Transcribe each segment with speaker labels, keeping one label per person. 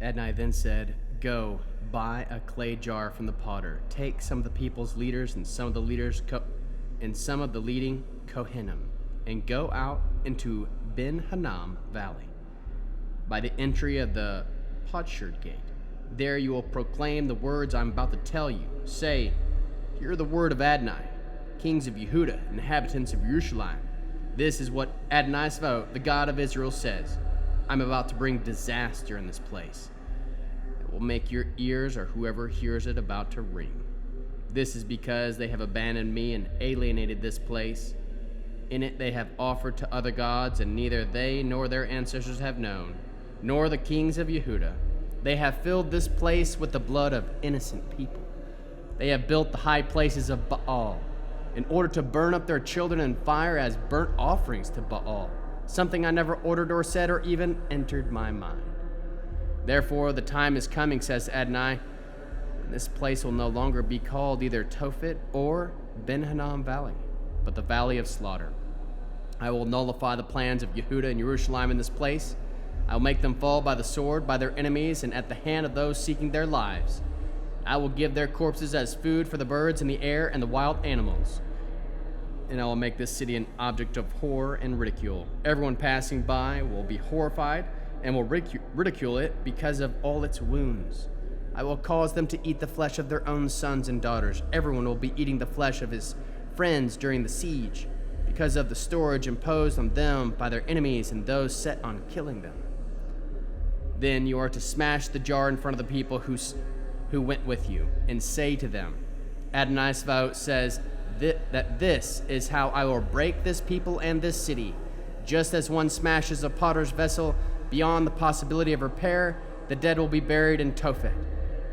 Speaker 1: Adonai then said, "Go, buy a clay jar from the potter. Take some of the people's leaders and some of the leading Kohanim, and go out into Ben Hanam Valley, by the entry of the potsherd gate. There you will proclaim the words I'm about to tell you. Say, hear the word of Adonai, kings of Yehuda, inhabitants of Jerusalem. This is what Adonai Sabaoth, the God of Israel, says. I'm about to bring disaster in this place. It will make your ears, or whoever hears it, about to ring. This is because they have abandoned me and alienated this place. In it they have offered to other gods, and neither they nor their ancestors have known, nor the kings of Yehuda. They have filled this place with the blood of innocent people. They have built the high places of Baal, in order to burn up their children in fire as burnt offerings to Baal, something I never ordered or said or even entered my mind. Therefore the time is coming, says Adonai, when this place will no longer be called either Tophet or Ben Hanam Valley, but the Valley of Slaughter. I will nullify the plans of Yehuda and Jerusalem in this place. I will make them fall by the sword, by their enemies, and at the hand of those seeking their lives. I will give their corpses as food for the birds in the air and the wild animals. And I will make this city an object of horror and ridicule. Everyone passing by will be horrified and will ridicule it because of all its wounds. I will cause them to eat the flesh of their own sons and daughters. Everyone will be eating the flesh of his friends during the siege, because of the scourge imposed on them by their enemies and those set on killing them. Then you are to smash the jar in front of the people who went with you, and say to them, Adonai Sabaoth says that this is how I will break this people and this city. Just as one smashes a potter's vessel beyond the possibility of repair, the dead will be buried in Tophet,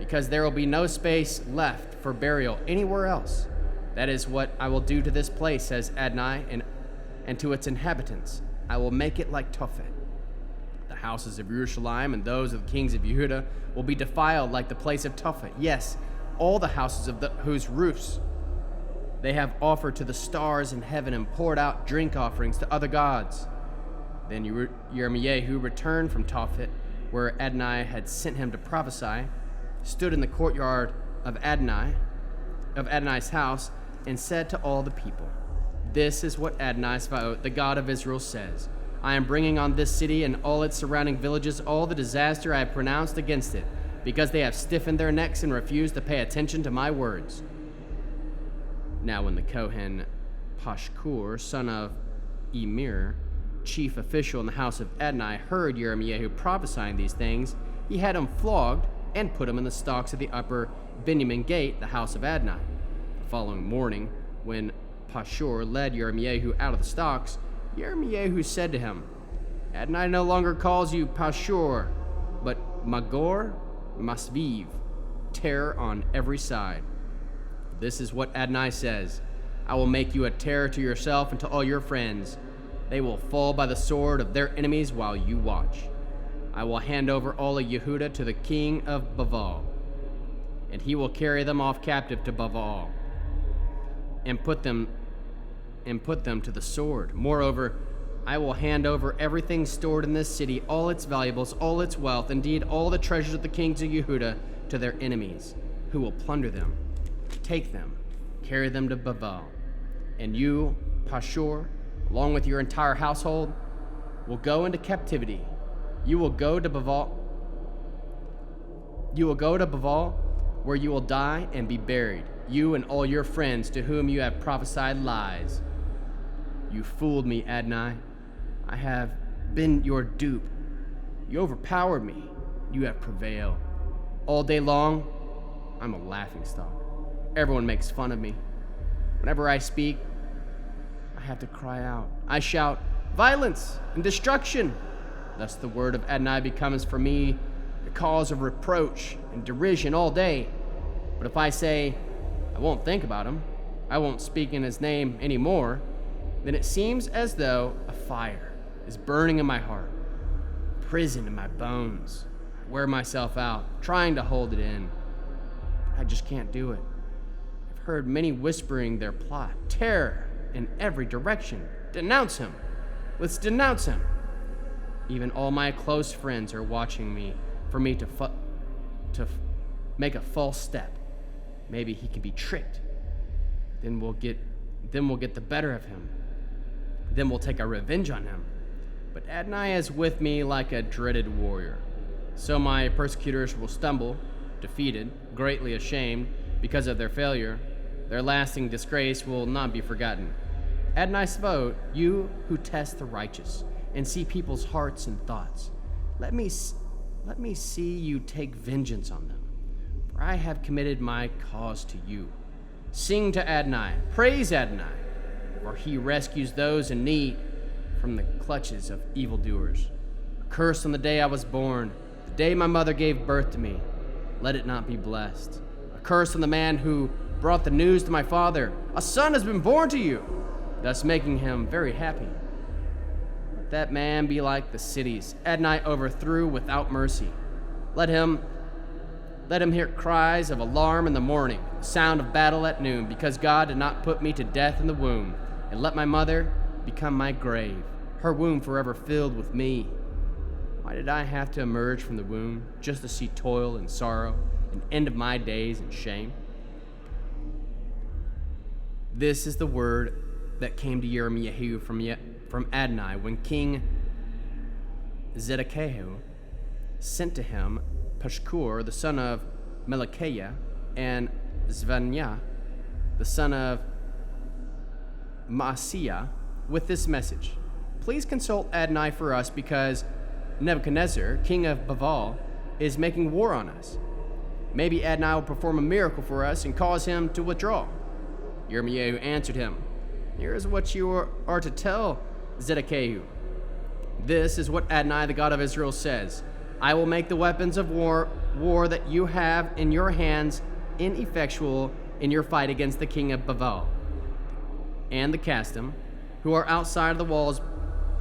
Speaker 1: because there will be no space left for burial anywhere else. That is what I will do to this place, says Adonai, and to its inhabitants. I will make it like Tophet. The houses of Jerusalem and those of the kings of Yehuda will be defiled like the place of Tophet. Yes, all the houses of whose roofs they have offered to the stars in heaven and poured out drink offerings to other gods. Then Yirmiyahu returned from Tophet, where Adonai had sent him to prophesy, stood in the courtyard of Adonai's house, and said to all the people, This is what Adonai Sabaoth, the God of Israel, says. I am bringing on this city and all its surrounding villages all the disaster I have pronounced against it, because they have stiffened their necks and refused to pay attention to my words. Now when the Kohen Pashkur, son of Emir, chief official in the house of Adonai, heard Yirmiyahu prophesying these things, he had him flogged and put him in the stocks of the upper Benjamin gate, the house of Adonai. The following morning, when Pashur led Yirmiyahu out of the stocks, Yirmiyahu said to him, Adonai no longer calls you Pashur, but Magor Masviv, terror on every side. This is what Adonai says, I will make you a terror to yourself and to all your friends. They will fall by the sword of their enemies while you watch. I will hand over all of Yehuda to the king of Baval, and he will carry them off captive to Baval, and put them to the sword. Moreover, I will hand over everything stored in this city, all its valuables, all its wealth, indeed all the treasures of the kings of Yehuda, to their enemies, who will plunder them, take them, carry them to Baval. And you, Pashur, along with your entire household, will go into captivity. You will go to Baval, where you will die and be buried, you and all your friends to whom you have prophesied lies. You fooled me, Adonai. I have been your dupe. You overpowered me. You have prevailed. All day long, I'm a laughingstock. Everyone makes fun of me. Whenever I speak, I have to cry out. I shout, violence and destruction. Thus the word of Adonai becomes for me the cause of reproach and derision all day. But if I say, I won't think about him, I won't speak in his name anymore, then it seems as though a fire is burning in my heart, prison in my bones. I wear myself out, trying to hold it in. I just can't do it. I've heard many whispering their plot, terror in every direction. Denounce him. Let's denounce him. Even all my close friends are watching me, for me to make a false step. Maybe he can be tricked. Then we'll get the better of him. Then we'll take our revenge on him. But Adonai is with me like a dreaded warrior. So my persecutors will stumble, defeated, greatly ashamed because of their failure. Their lasting disgrace will not be forgotten. Adonai Sevaot, you who test the righteous and see people's hearts and thoughts, let me see you take vengeance on them, for I have committed my cause to you. Sing to Adonai, praise Adonai, for he rescues those in need from the clutches of evildoers. A curse on the day I was born, the day my mother gave birth to me. Let it not be blessed. A curse on the man who brought the news to my father, a son has been born to you, thus making him very happy. Let that man be like the cities Adonai overthrew without mercy. Let him hear cries of alarm in the morning, sound of battle at noon, because God did not put me to death in the womb, and let my mother become my grave, her womb forever filled with me. Why did I have to emerge from the womb just to see toil and sorrow, and end of my days in shame? This is the word that came to Yirmiyahu from Adonai when King Zedekiah sent to him Pashkur, the son of Melchiah, and Zvaniah, the son of Maaseiah, with this message: Please consult Adonai for us, because Nebuchadnezzar, king of Babel, is making war on us. Maybe Adonai will perform a miracle for us and cause him to withdraw. Yirmiyahu answered him, Here is what you are to tell Zedekiah. This is what Adonai, the God of Israel, says: I will make the weapons of war that you have in your hands ineffectual in your fight against the king of Babel and the Casdim, who are outside of the walls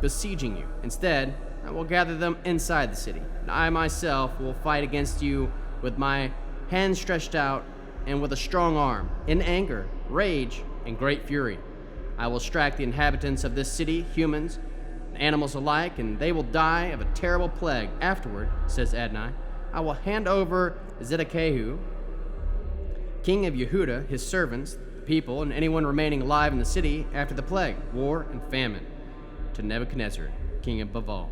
Speaker 1: besieging you. Instead, I will gather them inside the city, and I myself will fight against you with my hand stretched out and with a strong arm, in anger, rage, and great fury. I will strike the inhabitants of this city, humans and animals alike, and they will die of a terrible plague. Afterward, says Adonai, I will hand over Zedekiah, king of Yehudah, his servants, the people, and anyone remaining alive in the city after the plague, war, and famine, to Nebuchadnezzar, king of Babel,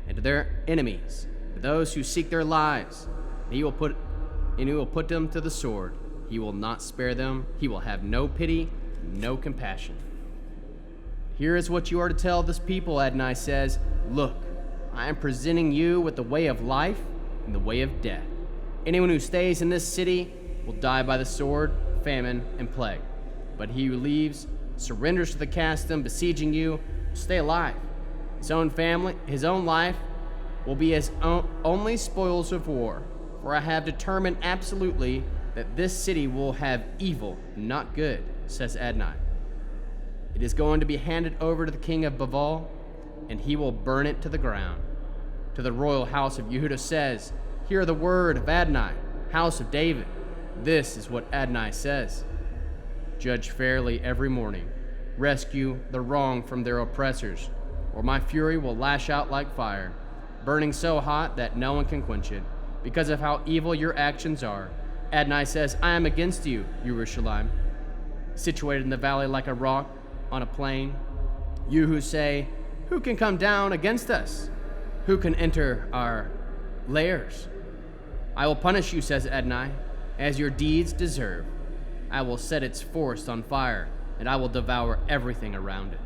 Speaker 1: and to their enemies, to those who seek their lives. He will put them to the sword. He will not spare them. He will have no pity, no compassion. Here is what you are to tell this people, Adonai says. Look, I am presenting you with the way of life and the way of death. Anyone who stays in this city will die by the sword, famine, and plague. But he who leaves, surrenders to the Casdim besieging you, will stay alive. His own family, his own life will be his only spoils of war. For I have determined absolutely that this city will have evil, not good, says Adonai. It is going to be handed over to the king of Babel, and he will burn it to the ground. To the royal house of Yehudah says, Hear the word of Adonai, house of David. This is what Adonai says: Judge fairly every morning. Rescue the wrong from their oppressors, or my fury will lash out like fire, burning so hot that no one can quench it, because of how evil your actions are. Adonai says, I am against you, Yerushalayim, situated in the valley like a rock on a plain. You who say, Who can come down against us? Who can enter our lairs? I will punish you, says Adonai, as your deeds deserve. I will set its forest on fire, and I will devour everything around it.